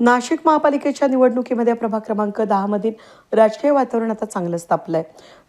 नाशिक महापालिकेच्या निवडणुकीमध्ये प्रभाग क्रमांक 10 मधील राजकीय वातावरण आता चांगलंच तापलंय.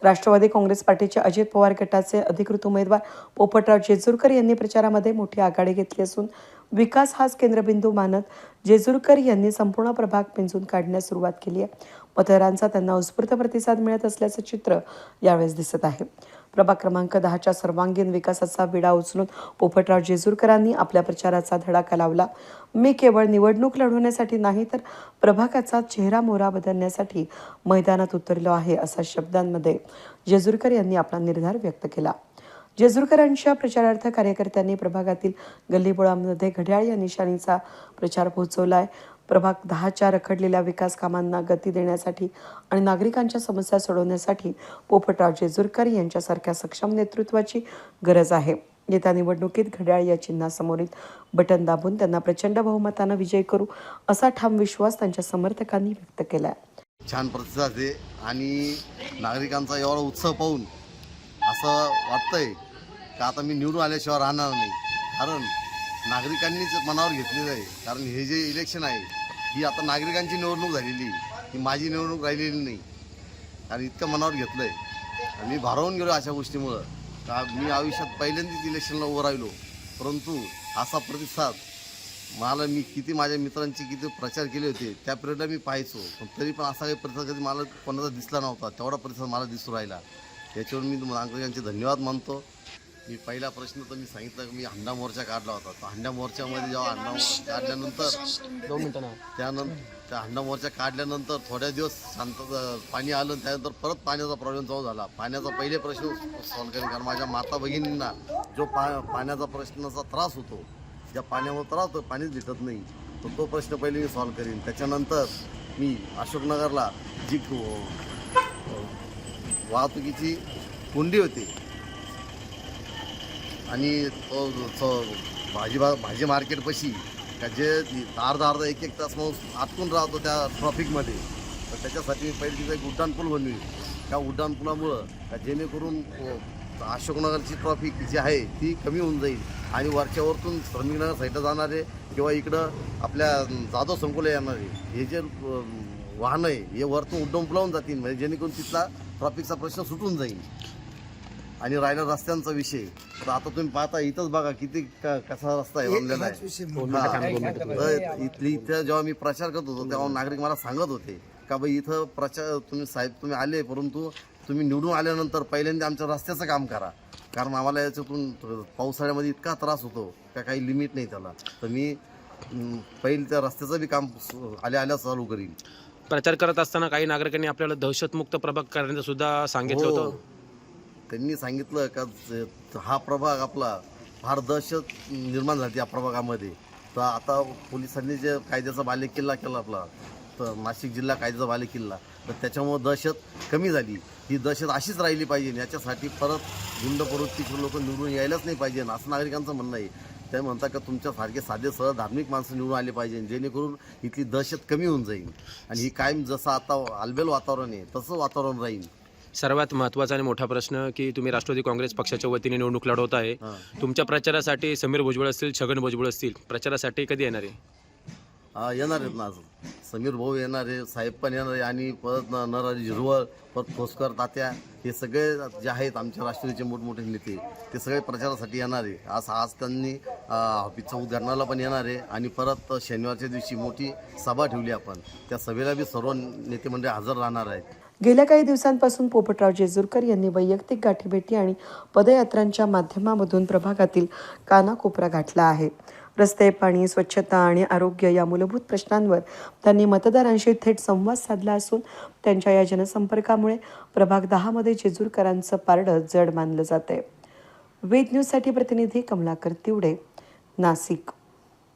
राष्ट्रवादी काँग्रेस पार्टीचे अजित पवार गटाचे अधिकृत उमेदवार पोपटराव जेजुरकर यांनी प्रचारामध्ये मोठी आघाडी घेतली असून विकास हाच केंद्रबिंदू मानत जेजुरकर यांनी संपूर्ण प्रभाग पिंजून काढण्यास सुरुवात केली आहे. मतदारांचा त्यांना उत्स्फूर्त प्रतिसाद मिळत असल्याचं चित्र यावेळेस दिसत आहे. प्रभाग क्रमांक 10च्या सर्वांगीण विकासाचा विडा उचलून पोपटराव जेजुरकरांनी आपल्या प्रचाराचा धडाका लावला. मी केवळ निवडणूक लढवण्यासाठी नाही तर प्रभागाचा चेहरा-मोहरा बदलण्यासाठी मैदानात उतरलो आहे, अशा शब्दांमध्ये जेजुरकर यांनी आपला निर्धार व्यक्त केला. जेजुरकरांच्या प्रचारार्थ कार्यकर्त्यांनी प्रभागातील गल्लीबोळांमध्ये घड्याळ या निशाणीचा प्रचार पोहोचवलाय. प्रभाग 10च्या रखडलेल्या विकास कामांना गती देण्यासाठी आणि नागरिकांच्या समस्या सोडवण्यासाठी पोपटराव जेजुरकर यांच्यासारख्या सक्षम नेतृत्वाची गरज आहे. येत्या निवडणुकीत घड्याळ या चिन्हासमोरील बटन दाबून त्यांना प्रचंड बहुमतानं विजय करू, असा ठाम विश्वास त्यांच्या समर्थकांनी व्यक्त केला. छान प्रतिसाद आहे आणि नागरिकांचा एवढा उत्साह पाहून असं वाटतंय की आता मी निवडून आल्याशिवाय राहणार नाही. कारण नागरिकांनीच मनावर घेतलेलं आहे. कारण हे जे इलेक्शन आहे ही आता नागरिकांची निवडणूक झालेली, ही माझी निवडणूक राहिलेली नाही. कारण इतकं मनावर घेतलं आहे. मी भारावून गेलो अशा गोष्टीमुळं का मी आयुष्यात पहिल्यांदाच इलेक्शनला उभं राहिलो, परंतु असा प्रतिसाद मला मी किती माझ्या मित्रांची किती प्रचार केले होते त्या पिरियडला मी पाहायचो, पण तरी पण असा काही प्रतिसाद कधी मला कोणाचा दिसला नव्हता. तेवढा प्रतिसाद मला दिसू राहिला. याच्यावर मी नागरिकांचे धन्यवाद मानतो. मी पहिला प्रश्न तर मी सांगितलं की मी हंडा मोर्चा काढला होता. तर हंडा मोर्चामध्ये जेव्हा हंडा मोर्चा काढल्यानंतर त्या हंडा मोर्चा काढल्यानंतर थोड्या दिवस शांतता पाणी आलं, त्यानंतर परत पाण्याचा प्रॉब्लेम चालू झाला. पाण्याचा पहिले प्रश्न सॉल्व करेन, कारण माझ्या माता भगिनींना जो पाण्याचा प्रश्नाचा त्रास होतो, ज्या पाण्यामुळे त्रास होतो, पाणीच भेटत नाही, तर तो प्रश्न पहिले मी सॉल्व करीन. त्याच्यानंतर मी अशोकनगरला जी वाहतुकीची कोंडी होती आणि भाजी मार्केटपाशी का जे अर्धा एक तास माणूस आटकून राहतो त्या ट्रॉफिकमध्ये, तर त्याच्यासाठी मी पहिले तिथं एक उड्डाणपूल बनवी. त्या उड्डाणपुलामुळं का जेणेकरून अशोकनगरची ट्रॉफिक जी आहे ती कमी होऊन जाईल आणि वरच्यावरतून श्रमिकनगर साईडला जाणारे किंवा इकडं आपल्या जाधव संकुला येणारे हे जे वाहनं आहे हे वरतून उड्डाणपुलावून जातील, म्हणजे जेणेकरून तिथला ट्रॉफिकचा प्रश्न सुटून जाईल. आणि राहिला रस्त्यांचा विषय, तर आता तुम्ही पाहता इथंच बघा किती कसा रस्ता आहे बनलेला आहे. इथं जेव्हा मी प्रचार करत होतो तेव्हा नागरिक मला सांगत होते का बाई इथं तुम्ही आले, परंतु तुम्ही निवडून आल्यानंतर पहिल्यांदा आमच्या रस्त्याचं काम करा, कारण आम्हाला याच्यातून पावसाळ्यामध्ये इतका त्रास होतो का काही लिमिट नाही त्याला. तर मी पहिले त्या रस्त्याचं बी काम आल्या चालू करीन. प्रचार करत असताना काही नागरिकांनी आपल्याला दहशतमुक्त प्रभाग करण्याचं सुद्धा सांगितलं होतं. त्यांनी सांगितलं का हा प्रभाग आपला फार दहशत निर्माण झाली या प्रभागामध्ये. तर आता पोलिसांनी जे कायद्याचा बालेकिल्ला केला आपला, तर नाशिक जिल्हा कायद्याचा बालेकिल्ला, तर त्याच्यामुळं दहशत कमी झाली. ही दहशत अशीच राहिली पाहिजे. याच्यासाठी परत गुंड प्रवृत्तीचे लोक निवडून यायलाच नाही पाहिजे असं नागरिकांचं म्हणणं आहे. ते म्हणतात का तुमच्यासारखे साधे सरळ धार्मिक माणसं निवडून आले पाहिजे, जेणेकरून इथली दहशत कमी होऊन जाईल आणि ही कायम जसं आता आलबेल वातावरण आहे तसं वातावरण राहील. सर्वात महत्त्वाचा आणि मोठा प्रश्न की तुम्ही राष्ट्रवादी काँग्रेस पक्षाच्या वतीने निवडणूक लढवत आहे. तुमच्या प्रचारासाठी समीर भुजबळ असतील, छगन भुजबळ असतील, प्रचारासाठी कधी येणार आहे? येणार आहेत ना, समीर भाऊ येणार आहे, साहेब पण येणार आहे आणि परत नरहरी झिरवळ, परत खोसकर तात्या, हे सगळे जे आहेत आमच्या राष्ट्रवादीचे मोठमोठे नेते ते सगळे प्रचारासाठी येणार आहे. आज त्यांनी ऑफिसच्या उद्घाटनाला पण येणार आहे आणि परत शनिवारच्या दिवशी मोठी सभा ठेवली आपण, त्या सभेला बी सर्व नेते मंडळी हजर राहणार आहेत. गेल्या काही दिवसांपासून पोपटराव जेजुरकर यांनी वैयक्तिक गाठीभेटी आणि पदयात्रांच्या माध्यमामधून प्रभागातील कानाकोपरा गाठला आहे. रस्ते, पाणी, स्वच्छता आणि आरोग्य या मूलभूत प्रश्नांवर त्यांनी मतदारांशी थेट संवाद साधला असून त्यांच्या या जनसंपर्कामुळे प्रभाग 10 मध्ये जेजुरकरांचं पारडं जड मानलं जातंय. वेद न्यूजसाठी प्रतिनिधी कमलाकर तिवडे, नाशिक.